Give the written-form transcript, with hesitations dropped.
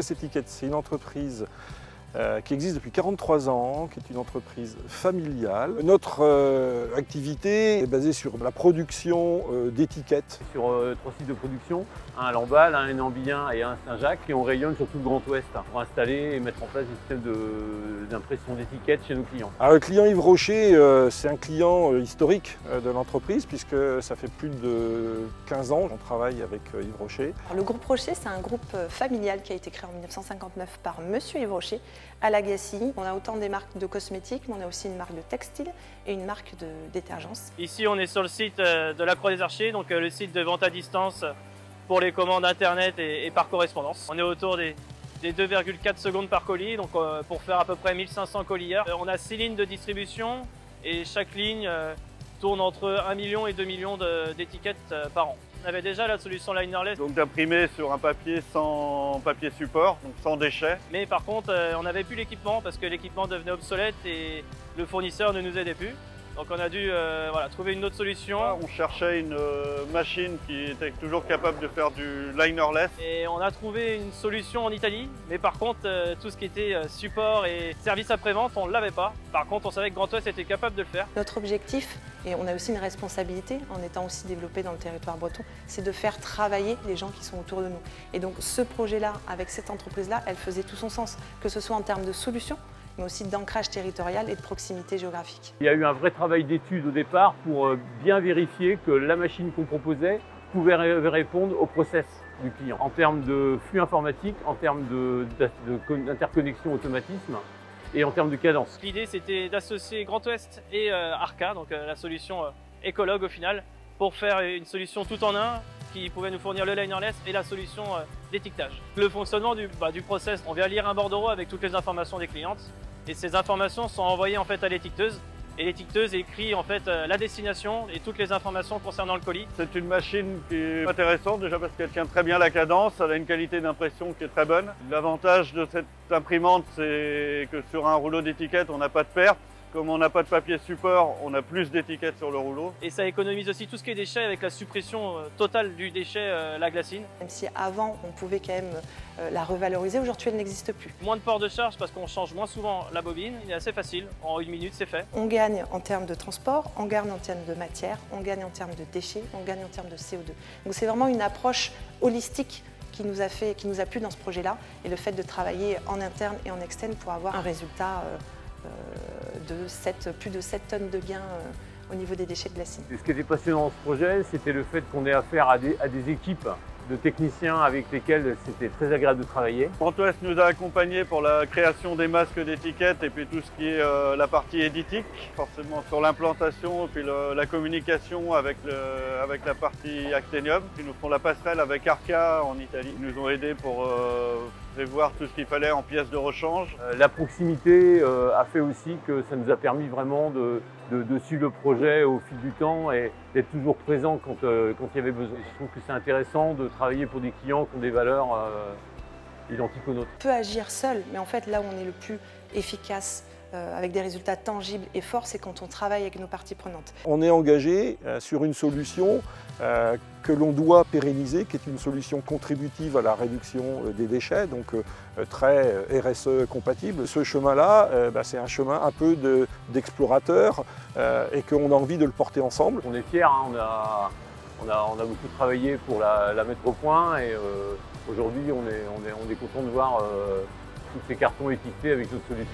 West Etiquette, c'est une entreprise qui existe depuis 43 ans, qui est une entreprise familiale. Notre activité est basée sur la production d'étiquettes. Sur 3 sites de production, un à Lamballe, un à Nambilien et un à Saint-Jacques, et on rayonne sur tout le Grand Ouest pour installer et mettre en place des systèmes d'impression d'étiquettes chez nos clients. Alors, le client Yves Rocher, c'est un client historique de l'entreprise, puisque ça fait plus de 15 ans qu'on travaille avec Yves Rocher. Alors, le groupe Rocher, c'est un groupe familial qui a été créé en 1959 par Monsieur Yves Rocher à Lagacy. On a autant des marques de cosmétiques, mais on a aussi une marque de textile et une marque de détergence. Ici, on est sur le site de la Croix des Archers, donc le site de vente à distance pour les commandes internet et par correspondance. On est autour des 2,4 secondes par colis, donc pour faire à peu près 1500 colis heure. On a 6 lignes de distribution et chaque ligne tourne entre 1 million et 2 millions d'étiquettes par an. On avait déjà la solution linerless. Donc d'imprimer sur un papier sans papier support, donc sans déchets. Mais par contre, on n'avait plus l'équipement parce que l'équipement devenait obsolète et le fournisseur ne nous aidait plus. Donc on a dû trouver une autre solution. On cherchait une machine qui était toujours capable de faire du linerless. Et on a trouvé une solution en Italie, mais par contre tout ce qui était support et service après-vente, on ne l'avait pas. Par contre, on savait que Grand Ouest était capable de le faire. Notre objectif, et on a aussi une responsabilité en étant aussi développé dans le territoire breton, c'est de faire travailler les gens qui sont autour de nous. Et donc ce projet-là, avec cette entreprise-là, elle faisait tout son sens, que ce soit en termes de solutions, mais aussi d'ancrage territorial et de proximité géographique. Il y a eu un vrai travail d'étude au départ pour bien vérifier que la machine qu'on proposait pouvait répondre au process du client. En termes de flux informatique, en termes d'interconnexion automatisme et en termes de cadence. L'idée, c'était d'associer Grand Ouest et Arca, donc la solution écologue au final, pour faire une solution tout en un qui pouvait nous fournir le linerless et la solution d'étiquetage. Le fonctionnement du process, on vient lire un bordereau avec toutes les informations des clientes et ces informations sont envoyées en fait à l'étiqueteuse et l'étiqueteuse écrit en fait la destination et toutes les informations concernant le colis. C'est une machine qui est intéressante déjà parce qu'elle tient très bien la cadence, elle a une qualité d'impression qui est très bonne. L'avantage de cette imprimante, c'est que sur un rouleau d'étiquette, on n'a pas de perte. Comme on n'a pas de papier support, on a plus d'étiquettes sur le rouleau. Et ça économise aussi tout ce qui est déchets avec la suppression totale du déchet, la glacine. Même si avant, on pouvait quand même la revaloriser, aujourd'hui, elle n'existe plus. Moins de port de charge parce qu'on change moins souvent la bobine. Il est assez facile, en 1 minute, c'est fait. On gagne en termes de transport, on gagne en termes de matière, on gagne en termes de déchets, on gagne en termes de CO2. Donc c'est vraiment une approche holistique qui nous a plu dans ce projet-là. Et le fait de travailler en interne et en externe pour avoir un résultat de plus de 7 tonnes de gains au niveau des déchets de glacine. Et ce qui était passionnant dans ce projet, c'était le fait qu'on ait affaire à des équipes de techniciens avec lesquels c'était très agréable de travailler. Grand Ouest nous a accompagnés pour la création des masques d'étiquettes et puis tout ce qui est la partie éditique, forcément sur l'implantation et puis la communication avec la partie Actenium. Ils nous font la passerelle avec Arca en Italie. Ils nous ont aidés pour prévoir tout ce qu'il fallait en pièces de rechange. La proximité a fait aussi que ça nous a permis vraiment de suivre le projet au fil du temps et d'être toujours présent quand il y avait besoin. Je trouve que c'est intéressant de travailler pour des clients qui ont des valeurs identiques aux nôtres. On peut agir seul, mais en fait là où on est le plus efficace avec des résultats tangibles et forts, c'est quand on travaille avec nos parties prenantes. On est engagé sur une solution que l'on doit pérenniser, qui est une solution contributive à la réduction des déchets, donc très RSE compatible. Ce chemin-là, c'est un chemin un peu d'explorateur et qu'on a envie de le porter ensemble. On est fiers, hein, on a beaucoup travaillé pour la mettre au point et aujourd'hui on est content de voir tous ces cartons équipés avec notre solution.